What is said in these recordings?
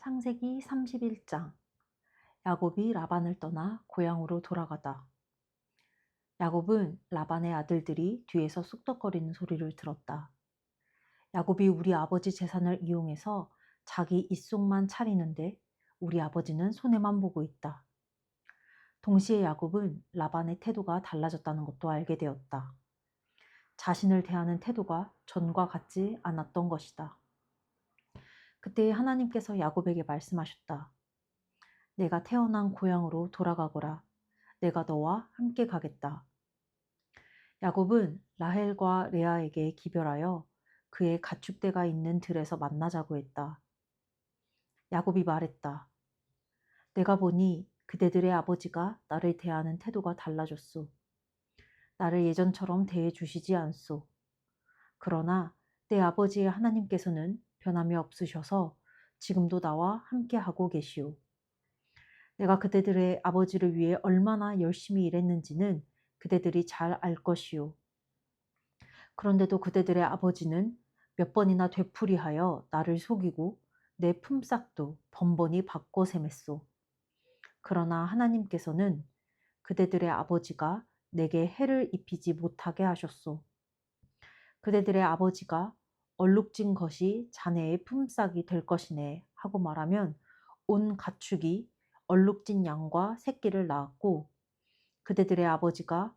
창세기 31장. 야곱이 라반을 떠나 고향으로 돌아가다. 야곱은 라반의 아들들이 뒤에서 쑥덕거리는 소리를 들었다. 야곱이 우리 아버지 재산을 이용해서 자기 입속만 차리는데 우리 아버지는 손해만 보고 있다. 동시에 야곱은 라반의 태도가 달라졌다는 것도 알게 되었다. 자신을 대하는 태도가 전과 같지 않았던 것이다. 그때 하나님께서 야곱에게 말씀하셨다. 내가 태어난 고향으로 돌아가거라. 내가 너와 함께 가겠다. 야곱은 라헬과 레아에게 기별하여 그의 가축대가 있는 들에서 만나자고 했다. 야곱이 말했다. 내가 보니 그대들의 아버지가 나를 대하는 태도가 달라졌소. 나를 예전처럼 대해 주시지 않소. 그러나 내 아버지의 하나님께서는 변함이 없으셔서 지금도 나와 함께 하고 계시오. 내가 그대들의 아버지를 위해 얼마나 열심히 일했는지는 그대들이 잘 알 것이오. 그런데도 그대들의 아버지는 몇 번이나 되풀이하여 나를 속이고 내 품삯도 번번이 바꿔 세맸소. 그러나 하나님께서는 그대들의 아버지가 내게 해를 입히지 못하게 하셨소. 그대들의 아버지가 얼룩진 것이 자네의 품삯이 될 것이네 하고 말하면 온 가축이 얼룩진 양과 새끼를 낳았고 그대들의 아버지가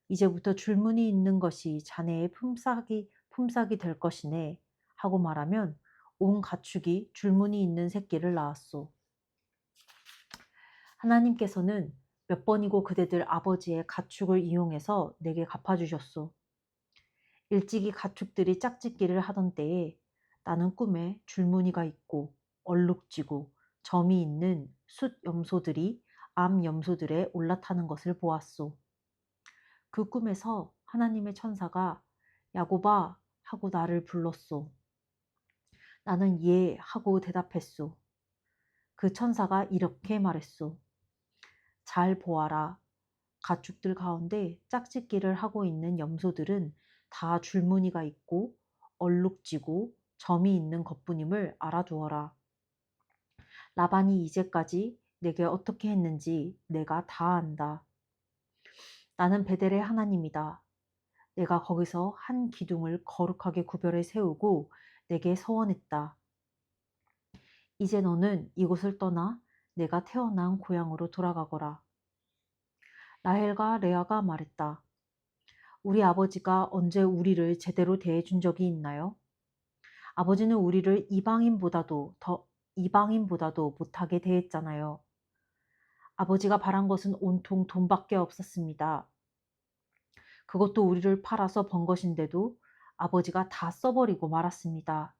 이제부터 줄무늬 있는 것이 자네의 품삯이 될 것이네 하고 말하면 온 가축이 줄무늬 있는 새끼를 낳았소. 하나님께서는 몇 번이고 그대들 아버지의 가축을 이용해서 내게 갚아주셨소. 일찍이 가축들이 짝짓기를 하던 때에 나는 꿈에 줄무늬가 있고 얼룩지고 점이 있는 숫 염소들이 암 염소들에 올라타는 것을 보았소. 그 꿈에서 하나님의 천사가 야곱아 하고 나를 불렀소. 나는 예 하고 대답했소. 그 천사가 이렇게 말했소. 잘 보아라. 가축들 가운데 짝짓기를 하고 있는 염소들은 다 줄무늬가 있고 얼룩지고 점이 있는 것뿐임을 알아두어라. 라반이 이제까지 내게 어떻게 했는지 내가 다 안다. 나는 베델의 하나님이다. 내가 거기서 한 기둥을 거룩하게 구별해 세우고 내게 서원했다. 이제 너는 이곳을 떠나 내가 태어난 고향으로 돌아가거라. 라헬과 레아가 말했다. 우리 아버지가 언제 우리를 제대로 대해준 적이 있나요? 아버지는 우리를 이방인보다도 못하게 대했잖아요. 아버지가 바란 것은 온통 돈밖에 없었습니다. 그것도 우리를 팔아서 번 것인데도 아버지가 다 써버리고 말았습니다.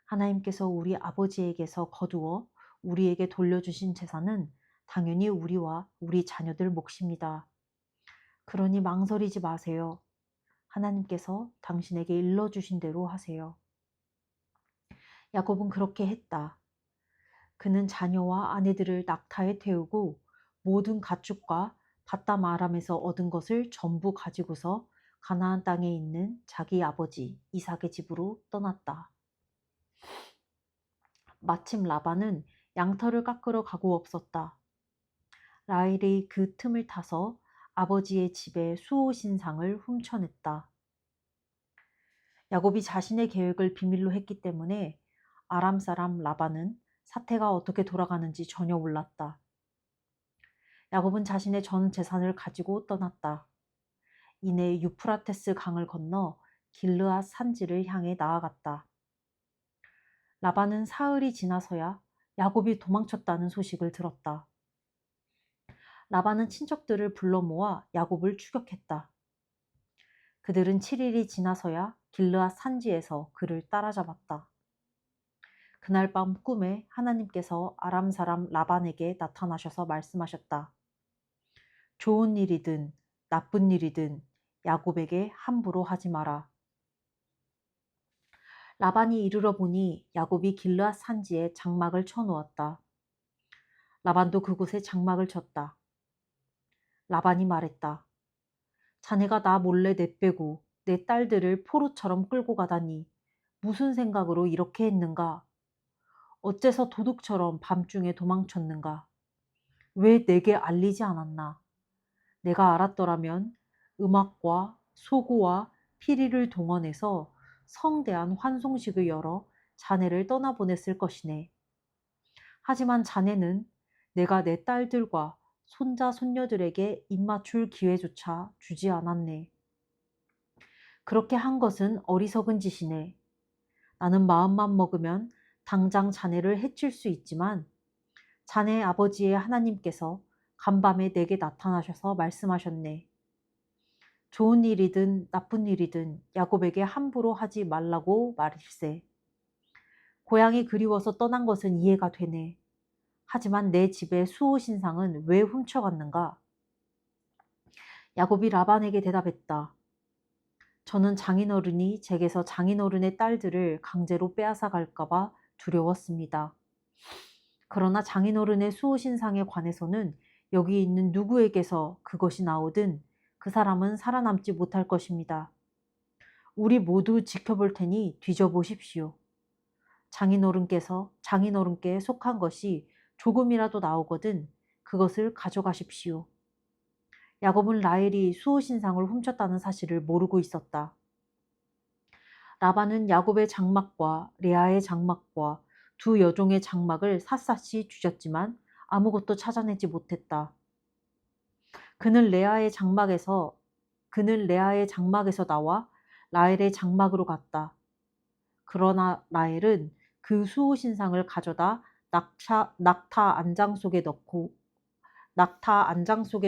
하나님께서 우리 아버지에게서 거두어 우리에게 돌려주신 재산은 당연히 우리와 우리 자녀들 몫입니다. 그러니 망설이지 마세요. 하나님께서 당신에게 일러주신 대로 하세요. 야곱은 그렇게 했다. 그는 자녀와 아내들을 낙타에 태우고 모든 가축과 바담 아람에서 얻은 것을 전부 가지고서 가나안 땅에 있는 자기 아버지 이삭의 집으로 떠났다. 마침 라반은 양털을 깎으러 가고 없었다. 라헬이 그 틈을 타서 아버지의 집의 수호신상을 훔쳐냈다. 야곱이 자신의 계획을 비밀로 했기 때문에 아람 사람 라반은 사태가 어떻게 돌아가는지 전혀 몰랐다. 야곱은 자신의 전 재산을 가지고 떠났다. 이내 유프라테스 강을 건너 길르앗 산지를 향해 나아갔다. 라반은 사흘이 지나서야 야곱이 도망쳤다는 소식을 들었다. 라반은 친척들을 불러 모아 야곱을 추격했다. 그들은 7일이 지나서야 길르앗 산지에서 그를 따라잡았다. 그날 밤 꿈에 하나님께서 아람 사람 라반에게 나타나셔서 말씀하셨다. 좋은 일이든 나쁜 일이든 야곱에게 함부로 하지 마라. 라반이 이르러 보니 야곱이 길르앗 산지에 장막을 쳐놓았다. 라반도 그곳에 장막을 쳤다. 라반이 말했다. 자네가 나 몰래 내빼고 내 딸들을 포로처럼 끌고 가다니 무슨 생각으로 이렇게 했는가? 어째서 도둑처럼 밤중에 도망쳤는가? 왜 내게 알리지 않았나? 내가 알았더라면 음악과 소구와 피리를 동원해서 성대한 환송식을 열어 자네를 떠나보냈을 것이네. 하지만 자네는 내가 내 딸들과 손자 손녀들에게 입맞출 기회조차 주지 않았네. 그렇게 한 것은 어리석은 짓이네. 나는 마음만 먹으면 당장 자네를 해칠 수 있지만 자네 아버지의 하나님께서 간밤에 내게 나타나셔서 말씀하셨네. 좋은 일이든 나쁜 일이든 야곱에게 함부로 하지 말라고 말일세. 고향이 그리워서 떠난 것은 이해가 되네. 하지만 내 집의 수호신상은 왜 훔쳐갔는가? 야곱이 라반에게 대답했다. 저는 장인어른이 제게서 장인어른의 딸들을 강제로 빼앗아 갈까봐 두려웠습니다. 그러나 장인어른의 수호신상에 관해서는 여기 있는 누구에게서 그것이 나오든 그 사람은 살아남지 못할 것입니다. 우리 모두 지켜볼 테니 뒤져보십시오. 장인어른께 속한 것이 조금이라도 나오거든 그것을 가져가십시오. 야곱은 라헬이 수호신상을 훔쳤다는 사실을 모르고 있었다. 라반은 야곱의 장막과 레아의 장막과 두 여종의 장막을 샅샅이 뒤졌지만 아무것도 찾아내지 못했다. 그는 레아의 장막에서 나와 라헬의 장막으로 갔다. 그러나 라헬은 그 수호신상을 가져다 낙타 안장 속에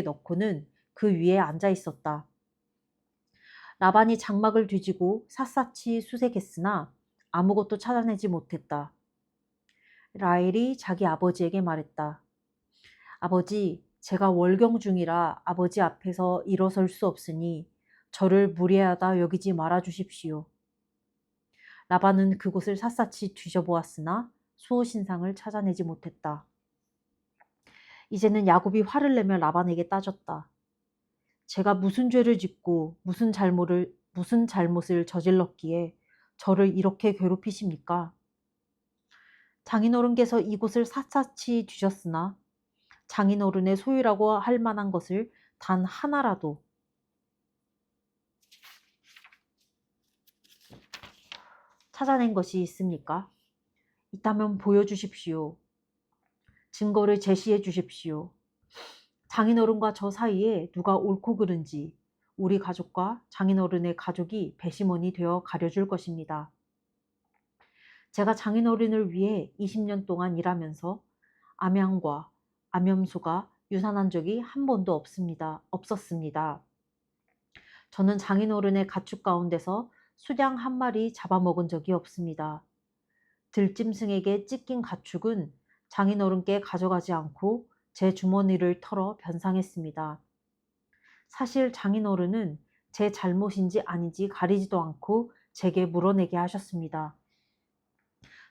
넣고는 그 위에 앉아 있었다. 라반이 장막을 뒤지고 샅샅이 수색했으나 아무것도 찾아내지 못했다. 라헬이 자기 아버지에게 말했다. 아버지, 제가 월경 중이라 아버지 앞에서 일어설 수 없으니 저를 무례하다 여기지 말아 주십시오. 라반은 그곳을 샅샅이 뒤져보았으나 수호신상을 찾아내지 못했다. 이제는 야곱이 화를 내며 라반에게 따졌다. 제가 무슨 죄를 짓고 무슨 잘못을 저질렀기에 저를 이렇게 괴롭히십니까? 장인어른께서 이곳을 샅샅이 뒤졌으나 장인어른의 소유라고 할 만한 것을 단 하나라도 찾아낸 것이 있습니까? 있다면 보여주십시오. 증거를 제시해 주십시오. 장인어른과 저 사이에 누가 옳고 그른지 우리 가족과 장인어른의 가족이 배심원이 되어 가려줄 것입니다. 제가 장인어른을 위해 20년 동안 일하면서 암양과 암염소가 유산한 적이 한 번도 없었습니다. 저는 장인어른의 가축 가운데서 수량 한 마리 잡아먹은 적이 없습니다. 들짐승에게 찢긴 가축은 장인어른께 가져가지 않고 제 주머니를 털어 변상했습니다. 사실 장인어른은 제 잘못인지 아닌지 가리지도 않고 제게 물어내게 하셨습니다.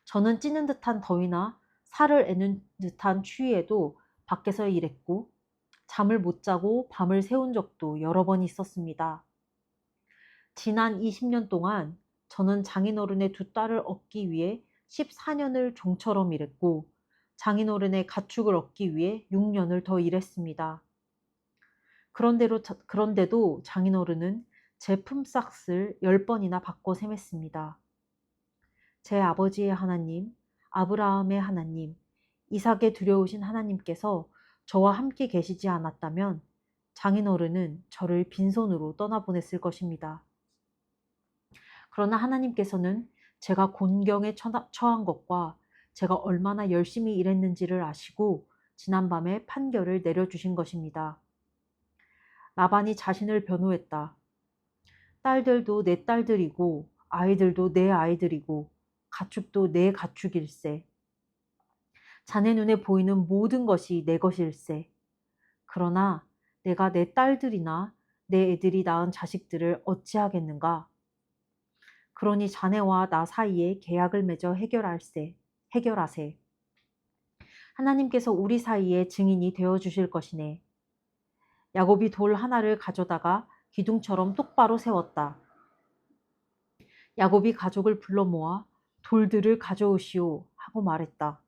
저는 찌는 듯한 더위나 살을 애는 듯한 추위에도 밖에서 일했고 잠을 못 자고 밤을 새운 적도 여러 번 있었습니다. 지난 20년 동안 저는 장인어른의 두 딸을 얻기 위해 14년을 종처럼 일했고 장인어른의 가축을 얻기 위해 6년을 더 일했습니다. 그런데도 장인어른은 제 품삯을 10번이나 바꿔 세맸습니다. 제 아버지의 하나님, 아브라함의 하나님, 이삭에 두려우신 하나님께서 저와 함께 계시지 않았다면 장인어른은 저를 빈손으로 떠나보냈을 것입니다. 그러나 하나님께서는 제가 곤경에 처한 것과 제가 얼마나 열심히 일했는지를 아시고 지난밤에 판결을 내려주신 것입니다. 라반이 자신을 변호했다. 딸들도 내 딸들이고 아이들도 내 아이들이고 가축도 내 가축일세. 자네 눈에 보이는 모든 것이 내 것일세. 그러나 내가 내 딸들이나 내 애들이 낳은 자식들을 어찌하겠는가? 그러니 자네와 나 사이에 계약을 맺어 해결하세. 하나님께서 우리 사이에 증인이 되어 주실 것이네. 야곱이 돌 하나를 가져다가 기둥처럼 똑바로 세웠다. 야곱이 가족을 불러 모아 돌들을 가져오시오 하고 말했다.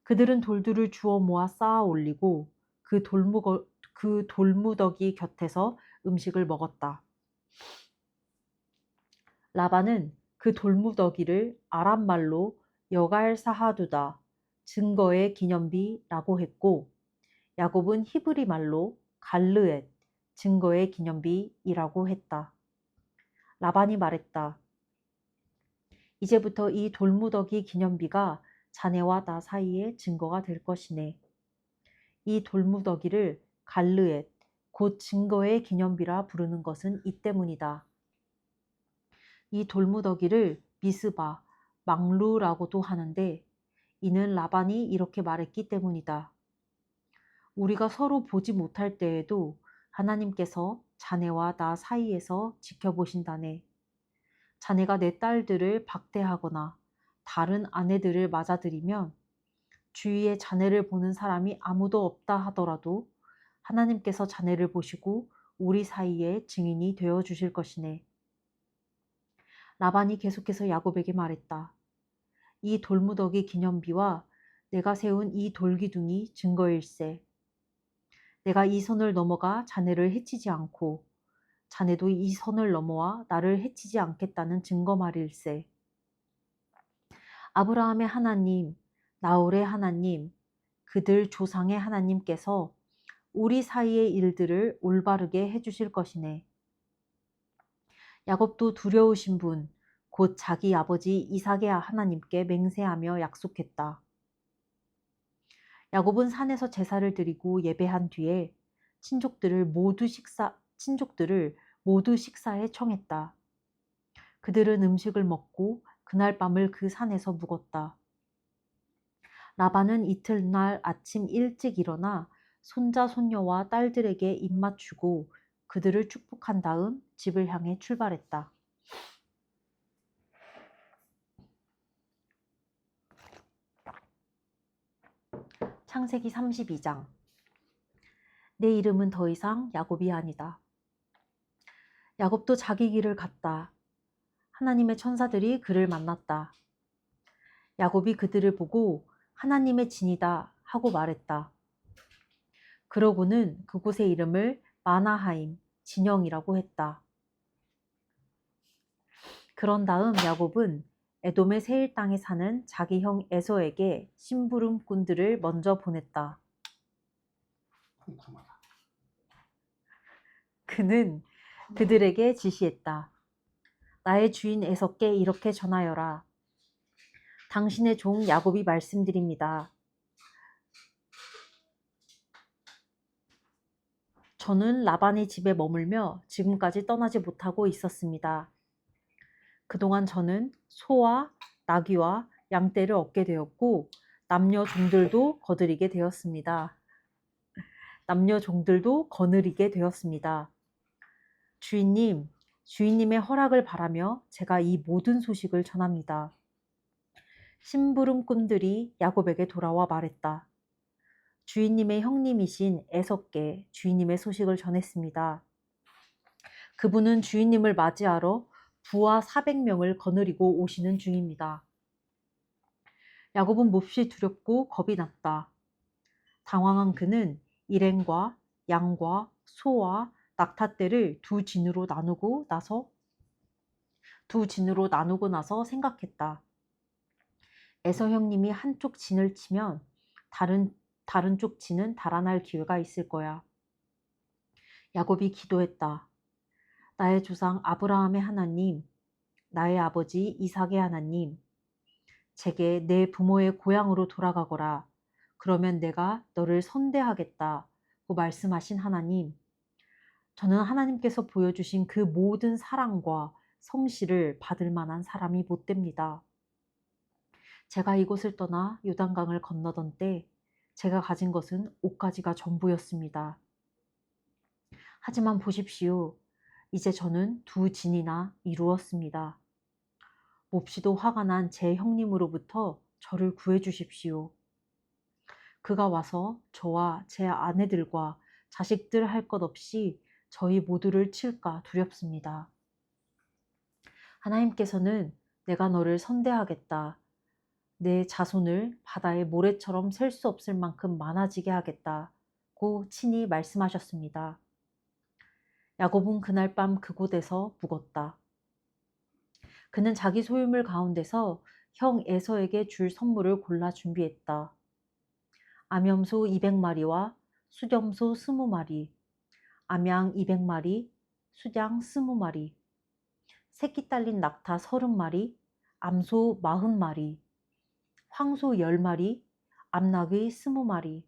그들은 돌들을 주워 모아 쌓아 올리고 그 돌무더기 곁에서 음식을 먹었다. 라반은 그 돌무더기를 아람 말로 여갈사하두다, 증거의 기념비라고 했고, 야곱은 히브리 말로 갈르엣, 증거의 기념비이라고 했다. 라반이 말했다. 이제부터 이 돌무더기 기념비가 자네와 나 사이의 증거가 될 것이네. 이 돌무더기를 갈르엣, 곧 증거의 기념비라 부르는 것은 이 때문이다. 이 돌무더기를 미스바, 망루라고도 하는데 이는 라반이 이렇게 말했기 때문이다. 우리가 서로 보지 못할 때에도 하나님께서 자네와 나 사이에서 지켜보신다네. 자네가 내 딸들을 박대하거나 다른 아내들을 맞아들이면 주위에 자네를 보는 사람이 아무도 없다 하더라도 하나님께서 자네를 보시고 우리 사이에 증인이 되어 주실 것이네. 라반이 계속해서 야곱에게 말했다. 이 돌무더기 기념비와 내가 세운 이 돌기둥이 증거일세. 내가 이 선을 넘어가 자네를 해치지 않고 자네도 이 선을 넘어와 나를 해치지 않겠다는 증거 말일세. 아브라함의 하나님, 나홀의 하나님, 그들 조상의 하나님께서 우리 사이의 일들을 올바르게 해주실 것이네. 야곱도 두려우신 분, 곧 자기 아버지 이삭의 하나님께 맹세하며 약속했다. 야곱은 산에서 제사를 드리고 예배한 뒤에 친족들을 모두 식사에 청했다. 그들은 음식을 먹고 그날 밤을 그 산에서 묵었다. 라반은 이튿날 아침 일찍 일어나 손자 손녀와 딸들에게 입맞추고 그들을 축복한 다음 집을 향해 출발했다. 창세기 32장. 내 이름은 더 이상 야곱이 아니다. 야곱도 자기 길을 갔다. 하나님의 천사들이 그를 만났다. 야곱이 그들을 보고 하나님의 진이다 하고 말했다. 그러고는 그곳의 이름을 마나하임, 진영이라고 했다. 그런 다음 야곱은 에돔의 세일 땅에 사는 자기 형 에서에게 심부름꾼들을 먼저 보냈다. 그는 그들에게 지시했다. 나의 주인 에서께 이렇게 전하여라. 당신의 종 야곱이 말씀드립니다. 저는 라반의 집에 머물며 지금까지 떠나지 못하고 있었습니다. 그동안 저는 소와 나귀와 양떼를 얻게 되었고 남녀 종들도 거느리게 되었습니다. 주인님의 허락을 바라며 제가 이 모든 소식을 전합니다. 심부름꾼들이 야곱에게 돌아와 말했다. 주인님의 형님이신 에서께 주인님의 소식을 전했습니다. 그분은 주인님을 맞이하러 부하 400명을 거느리고 오시는 중입니다. 야곱은 몹시 두렵고 겁이 났다. 당황한 그는 일행과 양과 소와 낙타떼를 두 진으로 나누고 나서 생각했다. 에서 형님이 한쪽 진을 치면 다른 쪽 진은 달아날 기회가 있을 거야. 야곱이 기도했다. 나의 조상 아브라함의 하나님, 나의 아버지 이삭의 하나님, 제게 내 부모의 고향으로 돌아가거라. 그러면 내가 너를 선대하겠다고 말씀하신 하나님, 저는 하나님께서 보여주신 그 모든 사랑과 성실을 받을 만한 사람이 못 됩니다. 제가 이곳을 떠나 요단강을 건너던 때 제가 가진 것은 옷가지가 전부였습니다. 하지만 보십시오. 이제 저는 두 진이나 이루었습니다. 몹시도 화가 난 제 형님으로부터 저를 구해주십시오. 그가 와서 저와 제 아내들과 자식들 할 것 없이 저희 모두를 칠까 두렵습니다. 하나님께서는 내가 너를 선대하겠다. 내 자손을 바다의 모래처럼 셀 수 없을 만큼 많아지게 하겠다고 친히 말씀하셨습니다. 야곱은 그날 밤 그곳에서 묵었다. 그는 자기 소유물 가운데서 형 에서에게 줄 선물을 골라 준비했다. 암염소 200마리와 수렴소 20마리, 암양 200마리, 수장 20마리, 새끼 딸린 낙타 30마리, 암소 40마리, 황소 10마리, 암낙이 20마리,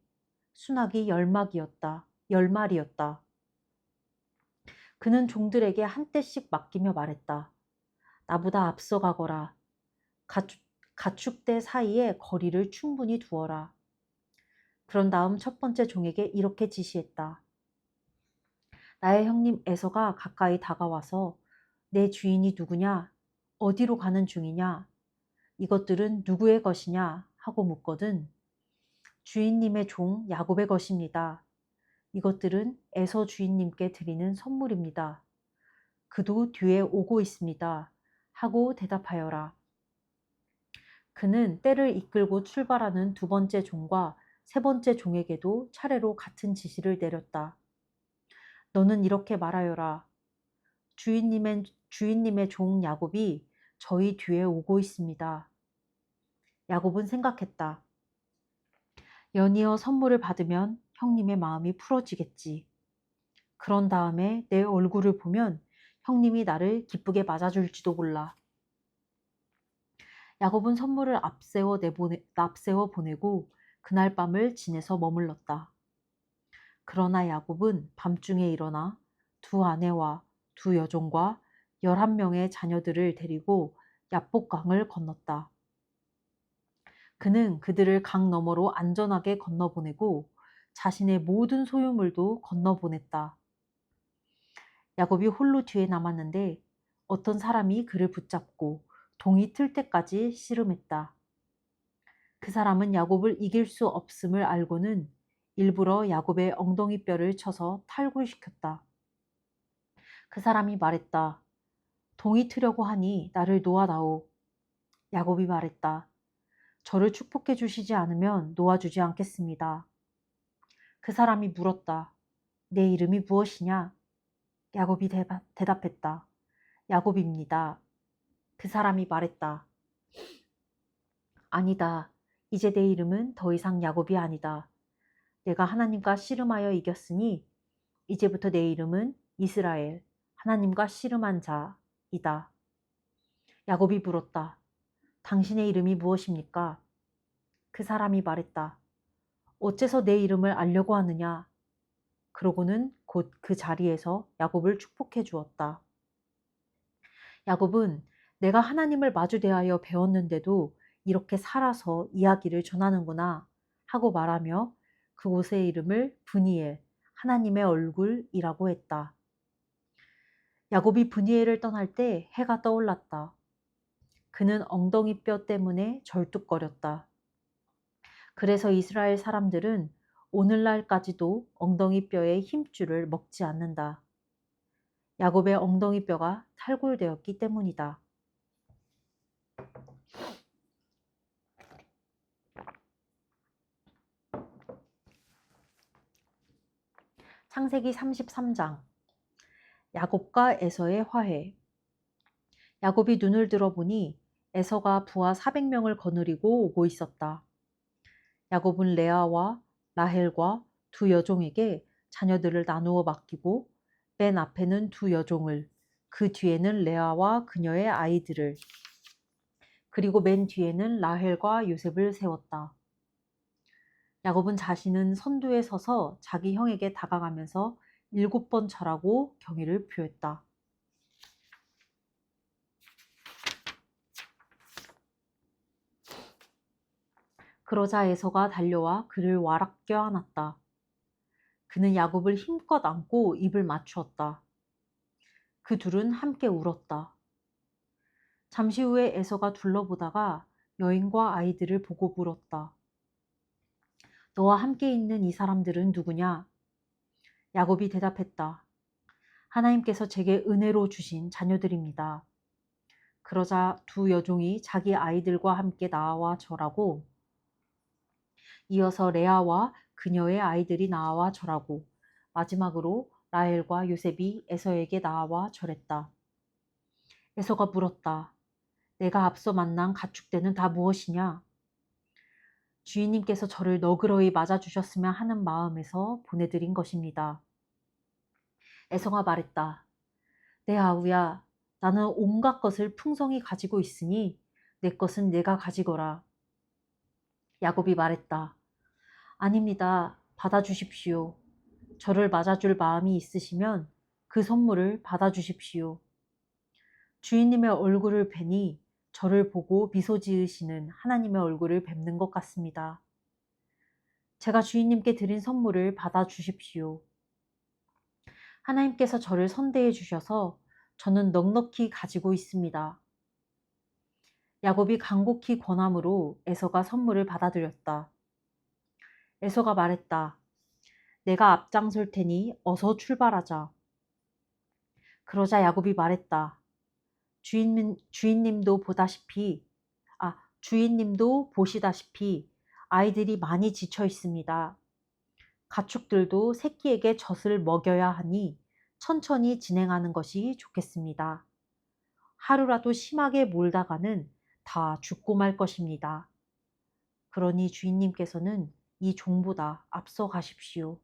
순낙이 10마리였다. 그는 종들에게 한 떼씩 맡기며 말했다. 나보다 앞서 가거라. 가축대 사이에 거리를 충분히 두어라. 그런 다음 첫 번째 종에게 이렇게 지시했다. 나의 형님 에서가 가까이 다가와서 내 주인이 누구냐? 어디로 가는 중이냐? 이것들은 누구의 것이냐? 하고 묻거든 주인님의 종 야곱의 것입니다. 이것들은 에서 주인님께 드리는 선물입니다. 그도 뒤에 오고 있습니다. 하고 대답하여라. 그는 떼를 이끌고 출발하는 두 번째 종과 세 번째 종에게도 차례로 같은 지시를 내렸다. 너는 이렇게 말하여라. 주인님의 종 야곱이 저희 뒤에 오고 있습니다. 야곱은 생각했다. 연이어 선물을 받으면 형님의 마음이 풀어지겠지. 그런 다음에 내 얼굴을 보면 형님이 나를 기쁘게 맞아줄지도 몰라. 야곱은 선물을 앞세워 보내고 그날 밤을 진에서 머물렀다. 그러나 야곱은 밤중에 일어나 두 아내와 두 여종과 11명의 자녀들을 데리고 야복강을 건넜다. 그는 그들을 강 너머로 안전하게 건너보내고 자신의 모든 소유물도 건너보냈다. 야곱이 홀로 뒤에 남았는데 어떤 사람이 그를 붙잡고 동이 틀 때까지 씨름했다. 그 사람은 야곱을 이길 수 없음을 알고는 일부러 야곱의 엉덩이뼈를 쳐서 탈골시켰다. 그 사람이 말했다. 동이 트려고 하니 나를 놓아다오. 야곱이 말했다. 저를 축복해 주시지 않으면 놓아주지 않겠습니다. 그 사람이 물었다. 내 이름이 무엇이냐? 야곱이 대답했다. 야곱입니다. 그 사람이 말했다. 아니다. 이제 내 이름은 더 이상 야곱이 아니다. 내가 하나님과 씨름하여 이겼으니 이제부터 내 이름은 이스라엘, 하나님과 씨름한 자이다. 야곱이 물었다. 당신의 이름이 무엇입니까? 그 사람이 말했다. 어째서 내 이름을 알려고 하느냐? 그러고는 곧 그 자리에서 야곱을 축복해 주었다. 야곱은 내가 하나님을 마주 대하여 배웠는데도 이렇게 살아서 이야기를 전하는구나 하고 말하며 그곳의 이름을 브니엘, 하나님의 얼굴이라고 했다. 야곱이 브니엘을 떠날 때 해가 떠올랐다. 그는 엉덩이뼈 때문에 절뚝거렸다. 그래서 이스라엘 사람들은 오늘날까지도 엉덩이뼈의 힘줄을 먹지 않는다. 야곱의 엉덩이뼈가 탈골되었기 때문이다. 창세기 33장 야곱과 에서의 화해. 야곱이 눈을 들어보니 에서가 부하 400명을 거느리고 오고 있었다. 야곱은 레아와 라헬과 두 여종에게 자녀들을 나누어 맡기고 맨 앞에는 두 여종을, 그 뒤에는 레아와 그녀의 아이들을, 그리고 맨 뒤에는 라헬과 요셉을 세웠다. 야곱은 자신은 선두에 서서 자기 형에게 다가가면서 7번 절하고 경의를 표했다. 그러자 에서가 달려와 그를 와락 껴안았다. 그는 야곱을 힘껏 안고 입을 맞추었다. 그 둘은 함께 울었다. 잠시 후에 에서가 둘러보다가 여인과 아이들을 보고 물었다. 너와 함께 있는 이 사람들은 누구냐? 야곱이 대답했다. 하나님께서 제게 은혜로 주신 자녀들입니다. 그러자 두 여종이 자기 아이들과 함께 나와 절하고 이어서 레아와 그녀의 아이들이 나와 절하고 마지막으로 라헬과 요셉이 에서에게 나와 절했다. 에서가 물었다. 내가 앞서 만난 가축대는 다 무엇이냐? 주인님께서 저를 너그러이 맞아주셨으면 하는 마음에서 보내드린 것입니다. 에서가 말했다. 내 아우야, 나는 온갖 것을 풍성히 가지고 있으니 내 것은 내가 가지거라. 야곱이 말했다. 아닙니다. 받아주십시오. 저를 맞아줄 마음이 있으시면 그 선물을 받아주십시오. 주인님의 얼굴을 뵈니 저를 보고 미소 지으시는 하나님의 얼굴을 뵙는 것 같습니다. 제가 주인님께 드린 선물을 받아주십시오. 하나님께서 저를 선대해 주셔서 저는 넉넉히 가지고 있습니다. 야곱이 간곡히 권함으로 에서가 선물을 받아들였다. 에서가 말했다. 내가 앞장설 테니 어서 출발하자. 그러자 야곱이 말했다. 주인님도 보시다시피 아이들이 많이 지쳐 있습니다. 가축들도 새끼에게 젖을 먹여야 하니 천천히 진행하는 것이 좋겠습니다. 하루라도 심하게 몰다가는 다 죽고 말 것입니다. 그러니 주인님께서는 이 종보다 앞서 가십시오.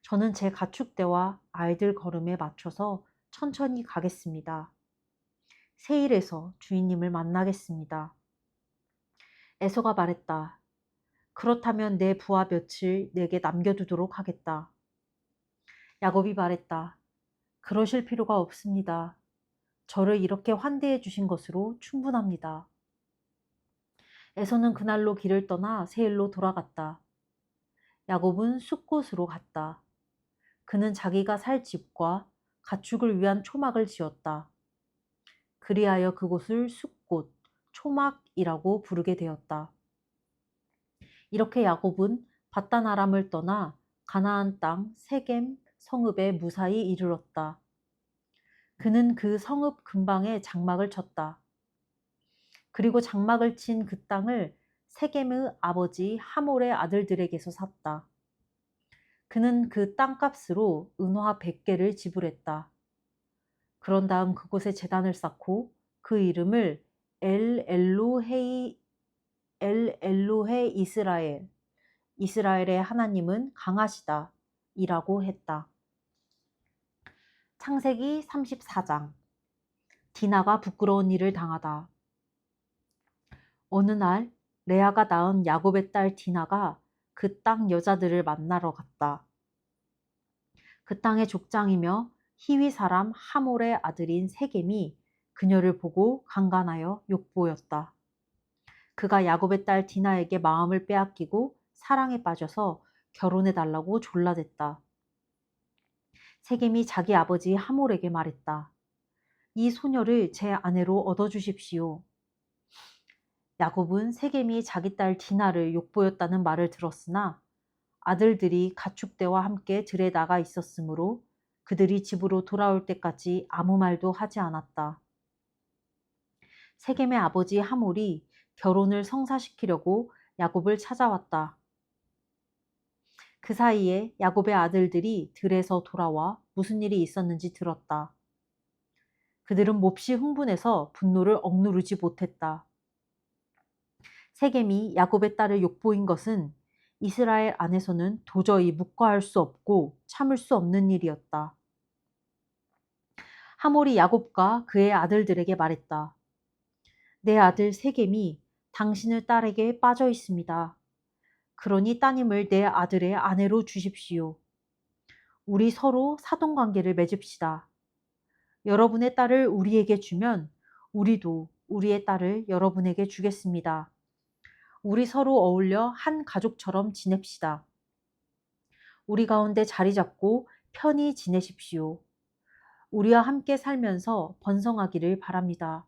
저는 제 가축대와 아이들 걸음에 맞춰서 천천히 가겠습니다. 세일에서 주인님을 만나겠습니다. 에서가 말했다. 그렇다면 내 부하 며칠 내게 남겨두도록 하겠다. 야곱이 말했다. 그러실 필요가 없습니다. 저를 이렇게 환대해 주신 것으로 충분합니다. 에서는 그날로 길을 떠나 세일로 돌아갔다. 야곱은 숲곳으로 갔다. 그는 자기가 살 집과 가축을 위한 초막을 지었다. 그리하여 그곳을 숲곳, 초막이라고 부르게 되었다. 이렇게 야곱은 바단 아람을 떠나 가나안 땅 세겜 성읍에 무사히 이르렀다. 그는 그 성읍 근방에 장막을 쳤다. 그리고 장막을 친 그 땅을 세겜의 아버지 하몰의 아들들에게서 샀다. 그는 그 땅값으로 은화 100개를 지불했다. 그런 다음 그곳에 제단을 쌓고 그 이름을 엘로헤 이스라엘, 이스라엘의 하나님은 강하시다 이라고 했다. 창세기 34장. 디나가 부끄러운 일을 당하다. 어느 날 레아가 낳은 야곱의 딸 디나가 그 땅 여자들을 만나러 갔다. 그 땅의 족장이며 히위 사람 하몰의 아들인 세겜이 그녀를 보고 간간하여 욕보였다. 그가 야곱의 딸 디나에게 마음을 빼앗기고 사랑에 빠져서 결혼해달라고 졸라댔다. 세겜이 자기 아버지 하몰에게 말했다. 이 소녀를 제 아내로 얻어주십시오. 야곱은 세겜이 자기 딸 디나를 욕보였다는 말을 들었으나 아들들이 가축대와 함께 들에 나가 있었으므로 그들이 집으로 돌아올 때까지 아무 말도 하지 않았다. 세겜의 아버지 하몰이 결혼을 성사시키려고 야곱을 찾아왔다. 그 사이에 야곱의 아들들이 들에서 돌아와 무슨 일이 있었는지 들었다. 그들은 몹시 흥분해서 분노를 억누르지 못했다. 세겜이 야곱의 딸을 욕보인 것은 이스라엘 안에서는 도저히 묵과할 수 없고 참을 수 없는 일이었다. 하몰이 야곱과 그의 아들들에게 말했다. 내 아들 세겜이 당신의 딸에게 빠져 있습니다. 그러니 따님을 내 아들의 아내로 주십시오. 우리 서로 사돈관계를 맺읍시다. 여러분의 딸을 우리에게 주면 우리도 우리의 딸을 여러분에게 주겠습니다. 우리 서로 어울려 한 가족처럼 지냅시다. 우리 가운데 자리 잡고 편히 지내십시오. 우리와 함께 살면서 번성하기를 바랍니다.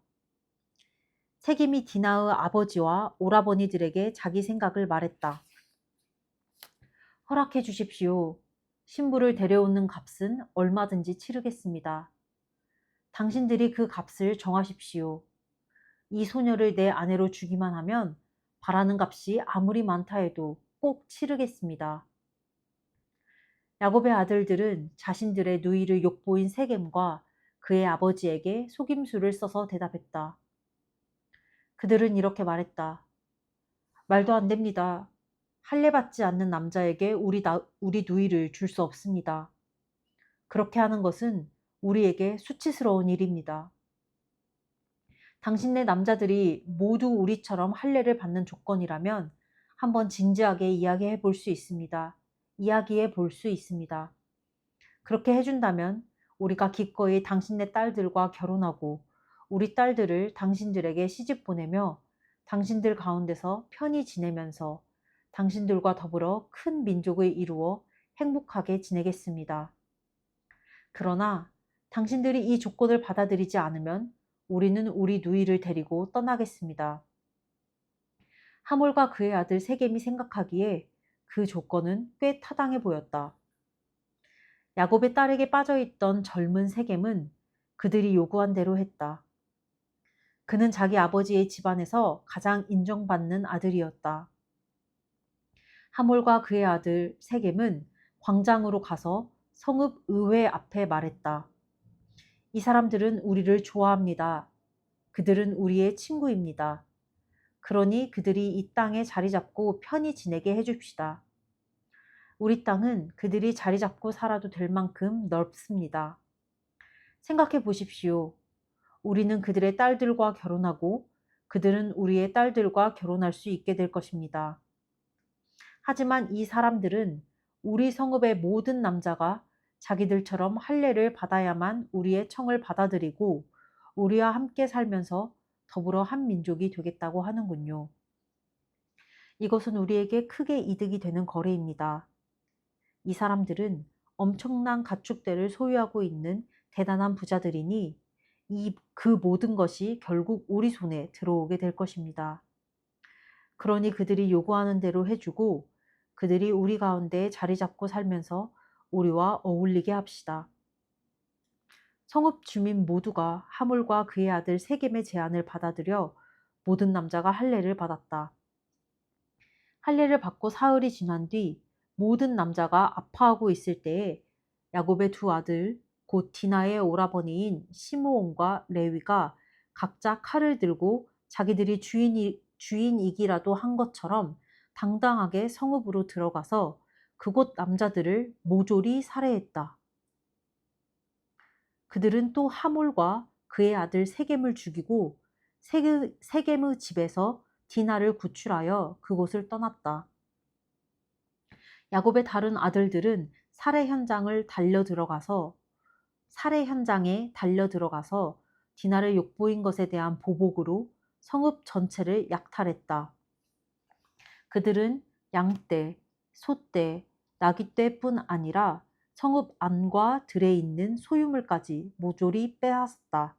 세겜이 디나의 아버지와 오라버니들에게 자기 생각을 말했다. 허락해 주십시오. 신부를 데려오는 값은 얼마든지 치르겠습니다. 당신들이 그 값을 정하십시오. 이 소녀를 내 아내로 주기만 하면 바라는 값이 아무리 많다 해도 꼭 치르겠습니다. 야곱의 아들들은 자신들의 누이를 욕보인 세겜과 그의 아버지에게 속임수를 써서 대답했다. 그들은 이렇게 말했다. 말도 안 됩니다. 할례받지 않는 남자에게 우리 누이를 줄 수 없습니다. 그렇게 하는 것은 우리에게 수치스러운 일입니다. 당신네 남자들이 모두 우리처럼 할례를 받는 조건이라면 한번 진지하게 이야기해 볼 수 있습니다. 그렇게 해준다면 우리가 기꺼이 당신네 딸들과 결혼하고 우리 딸들을 당신들에게 시집 보내며 당신들 가운데서 편히 지내면서 당신들과 더불어 큰 민족을 이루어 행복하게 지내겠습니다. 그러나 당신들이 이 조건을 받아들이지 않으면 우리는 우리 누이를 데리고 떠나겠습니다. 하몰과 그의 아들 세겜이 생각하기에 그 조건은 꽤 타당해 보였다. 야곱의 딸에게 빠져있던 젊은 세겜은 그들이 요구한 대로 했다. 그는 자기 아버지의 집안에서 가장 인정받는 아들이었다. 하몰과 그의 아들 세겜은 광장으로 가서 성읍 의회 앞에 말했다. 이 사람들은 우리를 좋아합니다. 그들은 우리의 친구입니다. 그러니 그들이 이 땅에 자리 잡고 편히 지내게 해줍시다. 우리 땅은 그들이 자리 잡고 살아도 될 만큼 넓습니다. 생각해 보십시오. 우리는 그들의 딸들과 결혼하고 그들은 우리의 딸들과 결혼할 수 있게 될 것입니다. 하지만 이 사람들은 우리 성읍의 모든 남자가 자기들처럼 할례를 받아야만 우리의 청을 받아들이고 우리와 함께 살면서 더불어 한 민족이 되겠다고 하는군요. 이것은 우리에게 크게 이득이 되는 거래입니다. 이 사람들은 엄청난 가축대를 소유하고 있는 대단한 부자들이니 그 모든 것이 결국 우리 손에 들어오게 될 것입니다. 그러니 그들이 요구하는 대로 해주고 그들이 우리 가운데 자리 잡고 살면서 우리와 어울리게 합시다. 성읍 주민 모두가 하물과 그의 아들 세겜의 제안을 받아들여 모든 남자가 할례를 받았다. 할례를 받고 사흘이 지난 뒤 모든 남자가 아파하고 있을 때에 야곱의 두 아들 곧 디나의 오라버니인 시므온과 레위가 각자 칼을 들고 자기들이 주인이기라도 한 것처럼 당당하게 성읍으로 들어가서 그곳 남자들을 모조리 살해했다. 그들은 또 하몰과 그의 아들 세겜을 죽이고 세겜의 집에서 디나를 구출하여 그곳을 떠났다. 야곱의 다른 아들들은 살해 현장에 달려 들어가서 디나를 욕보인 것에 대한 보복으로 성읍 전체를 약탈했다. 그들은 양떼, 소떼, 나귀떼뿐 아니라 성읍 안과 들에 있는 소유물까지 모조리 빼앗았다.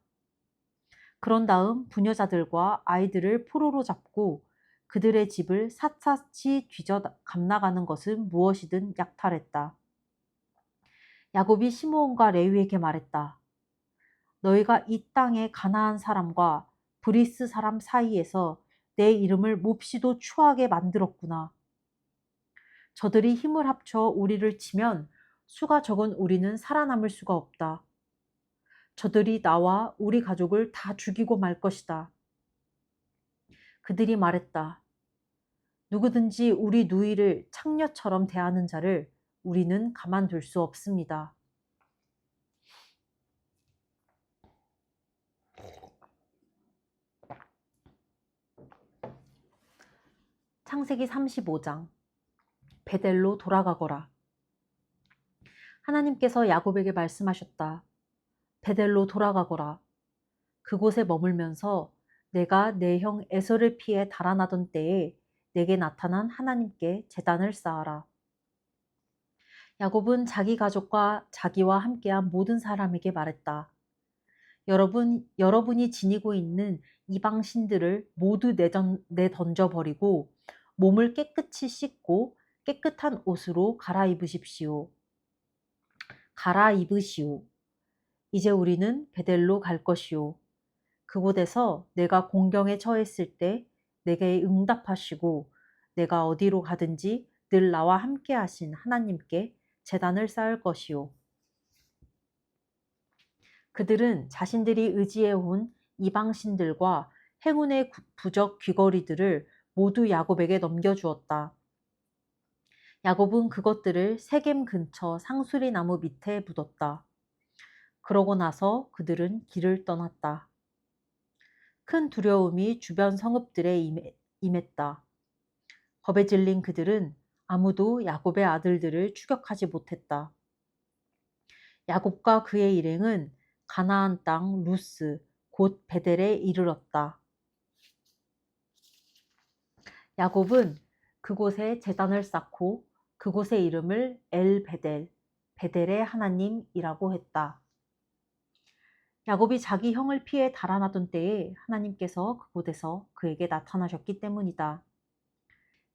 그런 다음 부녀자들과 아이들을 포로로 잡고 그들의 집을 샅샅이 뒤져 감나가는 것은 무엇이든 약탈했다. 야곱이 시므온과 레위에게 말했다. 너희가 이 땅의 가나안 사람과 브리스 사람 사이에서 내 이름을 몹시도 추하게 만들었구나. 저들이 힘을 합쳐 우리를 치면 수가 적은 우리는 살아남을 수가 없다. 저들이 나와 우리 가족을 다 죽이고 말 것이다. 그들이 말했다. 누구든지 우리 누이를 창녀처럼 대하는 자를 우리는 가만둘 수 없습니다. 창세기 35장 베델로 돌아가거라. 하나님께서 야곱에게 말씀하셨다. 베델로 돌아가거라. 그곳에 머물면서 내가 내 형 에서를 피해 달아나던 때에 내게 나타난 하나님께 제단을 쌓아라. 야곱은 자기 가족과 자기와 함께한 모든 사람에게 말했다. 여러분이 지니고 있는 이방 신들을 모두 내던져버리고 몸을 깨끗이 씻고 깨끗한 옷으로 갈아입으시오. 이제 우리는 베델로 갈 것이요. 그곳에서 내가 공경에 처했을 때 내게 응답하시고 내가 어디로 가든지 늘 나와 함께 하신 하나님께 제단을 쌓을 것이요. 그들은 자신들이 의지해온 이방신들과 행운의 부적 귀걸이들을 모두 야곱에게 넘겨주었다. 야곱은 그것들을 세겜 근처 상수리 나무 밑에 묻었다. 그러고 나서 그들은 길을 떠났다. 큰 두려움이 주변 성읍들에 임했다. 겁에 질린 그들은 아무도 야곱의 아들들을 추격하지 못했다. 야곱과 그의 일행은 가나안 땅 루스 곧 베델에 이르렀다. 야곱은 그곳에 제단을 쌓고 그곳의 이름을 엘 베델, 베델의 하나님이라고 했다. 야곱이 자기 형을 피해 달아나던 때에 하나님께서 그곳에서 그에게 나타나셨기 때문이다.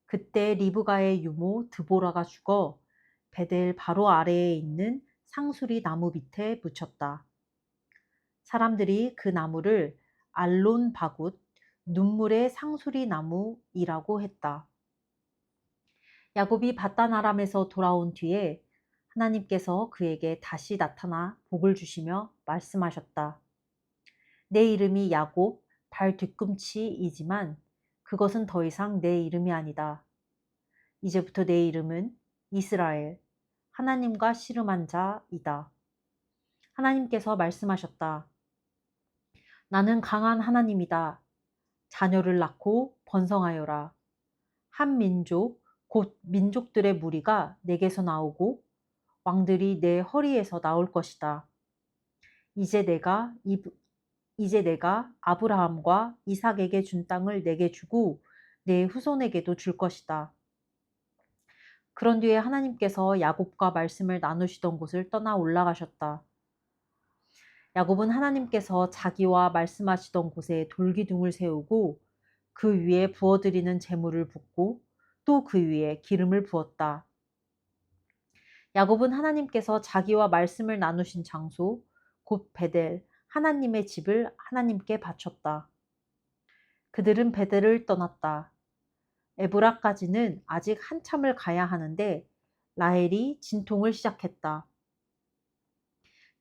그때 리브가의 유모 드보라가 죽어 베델 바로 아래에 있는 상수리 나무 밑에 묻혔다. 사람들이 그 나무를 알론 바굿, 눈물의 상수리 나무이라고 했다. 야곱이 바단 아람에서 돌아온 뒤에 하나님께서 그에게 다시 나타나 복을 주시며 말씀하셨다. 내 이름이 야곱, 발 뒤꿈치이지만 그것은 더 이상 내 이름이 아니다. 이제부터 내 이름은 이스라엘, 하나님과 씨름한 자이다. 하나님께서 말씀하셨다. 나는 강한 하나님이다. 자녀를 낳고 번성하여라. 한 민족, 곧 민족들의 무리가 내게서 나오고 왕들이 내 허리에서 나올 것이다. 이제 내가 아브라함과 이삭에게 준 땅을 내게 주고 내 후손에게도 줄 것이다. 그런 뒤에 하나님께서 야곱과 말씀을 나누시던 곳을 떠나 올라가셨다. 야곱은 하나님께서 자기와 말씀하시던 곳에 돌기둥을 세우고 그 위에 부어드리는 제물을 붓고 또 그 위에 기름을 부었다. 야곱은 하나님께서 자기와 말씀을 나누신 장소, 곧 베델, 하나님의 집을 하나님께 바쳤다. 그들은 베델을 떠났다. 에브라까지는 아직 한참을 가야 하는데 라헬이 진통을 시작했다.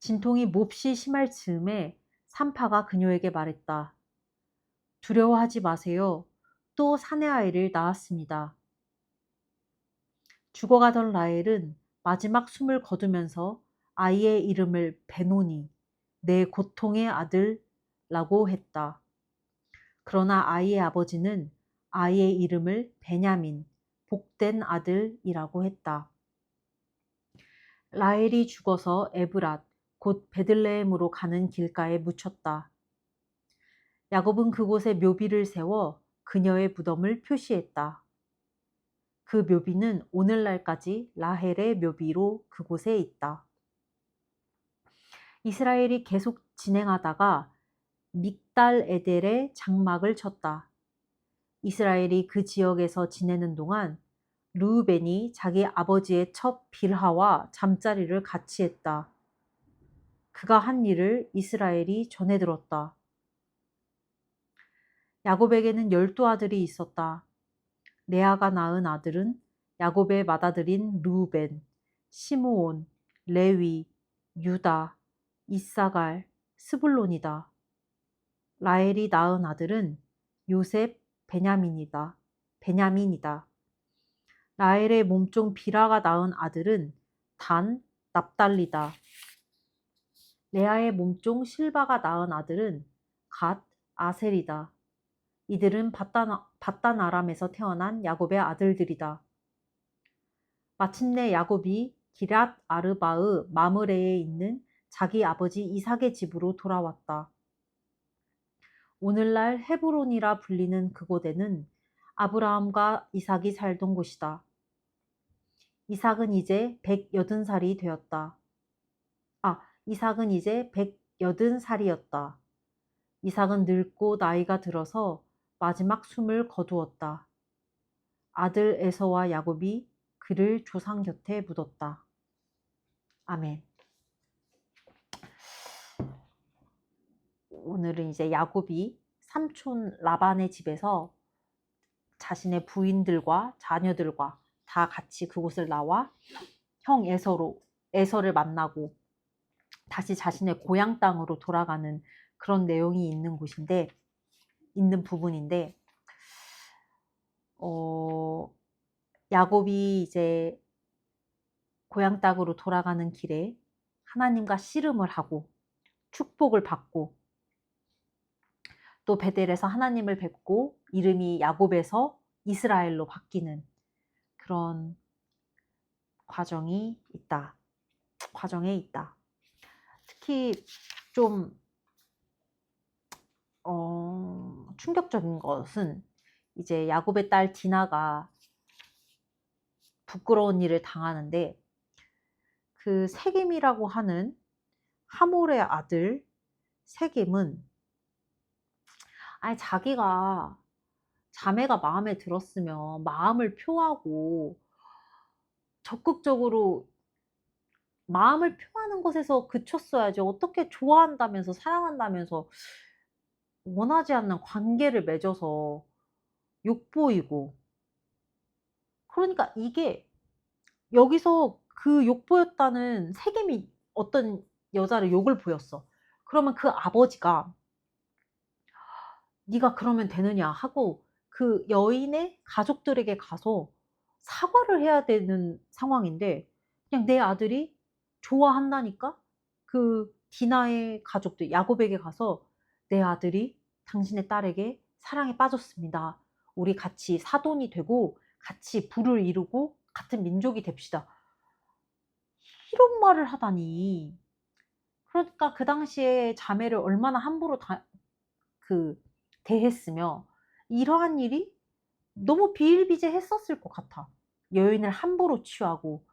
진통이 몹시 심할 즈음에 산파가 그녀에게 말했다. 두려워하지 마세요. 또 사내 아이를 낳았습니다. 죽어가던 라헬은 마지막 숨을 거두면서 아이의 이름을 베노니, 내 고통의 아들라고 했다. 그러나 아이의 아버지는 아이의 이름을 베냐민, 복된 아들이라고 했다. 라헬이 죽어서 에브랏, 곧 베들레헴으로 가는 길가에 묻혔다. 야곱은 그곳에 묘비를 세워 그녀의 무덤을 표시했다. 그 묘비는 오늘날까지 라헬의 묘비로 그곳에 있다. 이스라엘이 계속 진행하다가 믹달 에델에 장막을 쳤다. 이스라엘이 그 지역에서 지내는 동안 르우벤이 자기 아버지의 첩 빌하와 잠자리를 같이 했다. 그가 한 일을 이스라엘이 전해 들었다. 야곱에게는 12아들이 있었다. 레아가 낳은 아들은 야곱의 맏아들인 르우벤, 시므온, 레위, 유다, 이사갈, 스불론이다. 라헬이 낳은 아들은 요셉, 베냐민이다. 라헬의 몸종 비라가 낳은 아들은 단, 납달리다. 레아의 몸종 실바가 낳은 아들은 갓, 아셀이다. 이들은 바단 아람에서 태어난 야곱의 아들들이다. 마침내 야곱이 기랏 아르바의 마므레에 있는 자기 아버지 이삭의 집으로 돌아왔다. 오늘날 헤브론이라 불리는 그곳에는 아브라함과 이삭이 살던 곳이다. 이삭은 이제 180살이 되었다. 이삭은 이제 180살이었다. 이삭은 늙고 나이가 들어서 마지막 숨을 거두었다. 아들 에서와 야곱이 그를 조상 곁에 묻었다. 아멘. 오늘은 이제 야곱이 삼촌 라반의 집에서 자신의 부인들과 자녀들과 다 같이 그곳을 나와 형 에서를 만나고 다시 자신의 고향 땅으로 돌아가는 그런 내용이 있는 부분인데, 야곱이 이제 고향 땅으로 돌아가는 길에 하나님과 씨름을 하고 축복을 받고 또 베델에서 하나님을 뵙고 이름이 야곱에서 이스라엘로 바뀌는 그런 과정에 있다. 특히 좀 충격적인 것은 이제 야곱의 딸 디나가 부끄러운 일을 당하는데, 그 세겜이라고 하는 하몰의 아들 세겜은 자기가 자매가 마음에 들었으면 마음을 표하고 적극적으로 마음을 표하는 것에서 그쳤어야지. 어떻게 좋아한다면서 사랑한다면서 원하지 않는 관계를 맺어서 욕보이고. 그러니까 이게 여기서 그 욕보였다는 세겜이 어떤 여자를 욕을 보였어. 그러면 그 아버지가 네가 그러면 되느냐 하고 그 여인의 가족들에게 가서 사과를 해야 되는 상황인데, 그냥 내 아들이 좋아한다니까 그 디나의 가족들 야곱에게 가서 내 아들이 당신의 딸에게 사랑에 빠졌습니다. 우리 같이 사돈이 되고 같이 부를 이루고 같은 민족이 됩시다. 이런 말을 하다니. 그러니까 그 당시에 자매를 얼마나 함부로 대했으며 이러한 일이 너무 비일비재했었을 것 같아. 여인을 함부로 취하고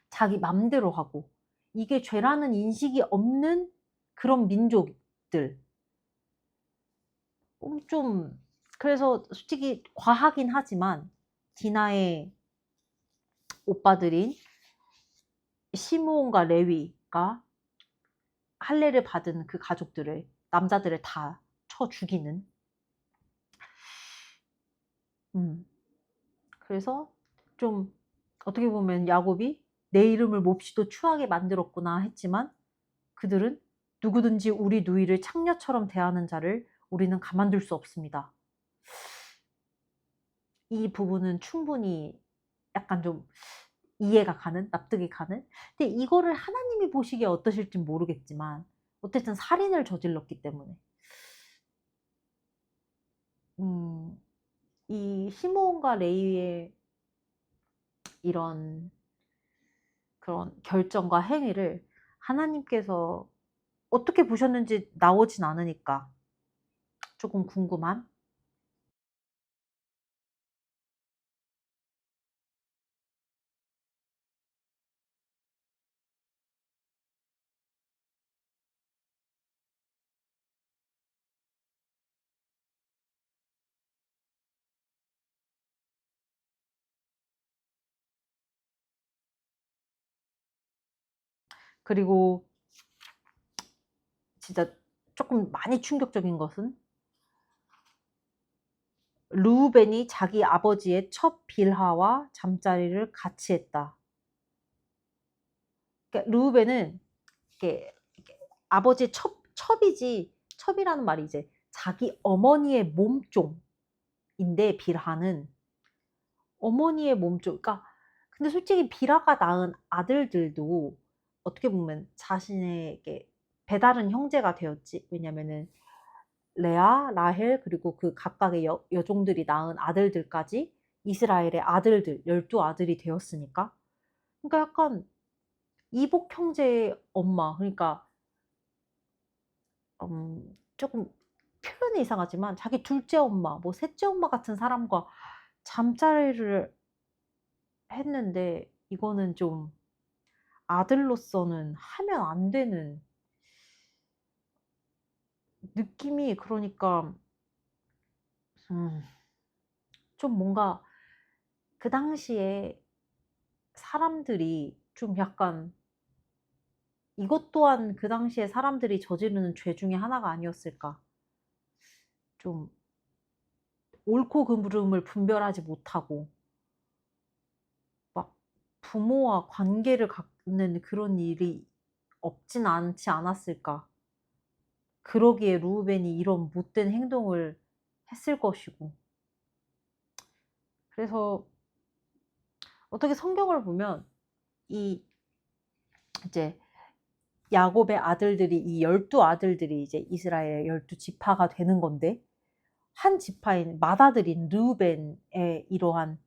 자기 맘대로 하고 이게 죄라는 인식이 없는 그런 민족들. 좀 그래서 솔직히 과하긴 하지만 디나의 오빠들인 시므온과 레위가 할례를 받은 그 남자들을 다 쳐 죽이는. 그래서 좀 어떻게 보면 야곱이 내 이름을 몹시도 추하게 만들었구나 했지만, 그들은 누구든지 우리 누이를 창녀처럼 대하는 자를 우리는 가만둘 수 없습니다. 이 부분은 충분히 약간 좀 이해가 가는, 납득이 가는. 근데 이거를 하나님이 보시기에 어떠실지 모르겠지만 어쨌든 살인을 저질렀기 때문에 이 시므온과 레위의 이런 그런 결정과 행위를 하나님께서 어떻게 보셨는지 나오진 않으니까 조금 궁금한. 그리고 진짜 조금 많이 충격적인 것은 르우벤이 자기 아버지의 첫 빌하와 잠자리를 같이 했다. 그러니까 르우벤은 이렇게 아버지의 첩이라는 말이 이제 자기 어머니의 몸종인데, 빌하는 어머니의 몸종. 그러니까 근데 솔직히 빌하가 낳은 아들들도 어떻게 보면 자신의 배다른 형제가 되었지. 왜냐면은 레아, 라헬 그리고 그 각각의 여종들이 낳은 아들들까지 이스라엘의 아들들 12아들이 되었으니까. 그러니까 약간 이복 형제의 엄마. 그러니까 조금 표현이 이상하지만 자기 둘째 엄마, 뭐 셋째 엄마 같은 사람과 잠자리를 했는데, 이거는 좀 아들로서는 하면 안 되는 느낌이. 그러니까 좀 뭔가 그 당시에 사람들이 좀 약간 이것 또한 그 당시에 사람들이 저지르는 죄 중에 하나가 아니었을까. 좀 옳고 그름을 분별하지 못하고 막 부모와 관계를 갖는 그런 일이 없진 않지 않았을까. 그러기에 르우벤이 이런 못된 행동을 했을 것이고. 그래서 어떻게 성경을 보면 이 이제 야곱의 아들들이 이 12아들들이 이제 이스라엘의 12지파가 되는 건데 한 지파인 맏아들인 르우벤의 이러한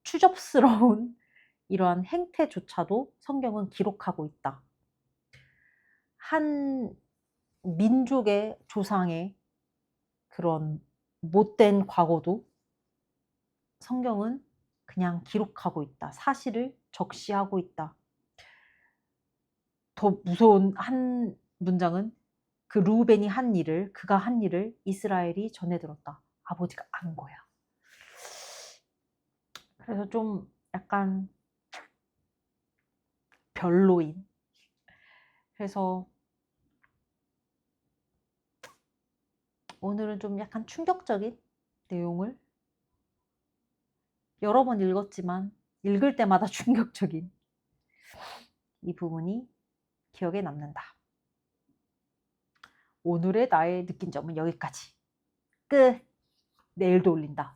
추접스러운 이러한 행태조차도 성경은 기록하고 있다. 한 민족의 조상의 그런 못된 과거도 성경은 그냥 기록하고 있다. 사실을 적시하고 있다. 더 무서운 한 문장은 그 르우벤이 한 일을, 그가 한 일을 이스라엘이 전해 들었다. 아버지가 안 거야. 그래서 좀 약간 별로인. 그래서 오늘은 좀 약간 충격적인 내용을 여러 번 읽었지만 읽을 때마다 충격적인 이 부분이 기억에 남는다. 오늘의 나의 느낀 점은 여기까지. 끝. 내일도 올린다.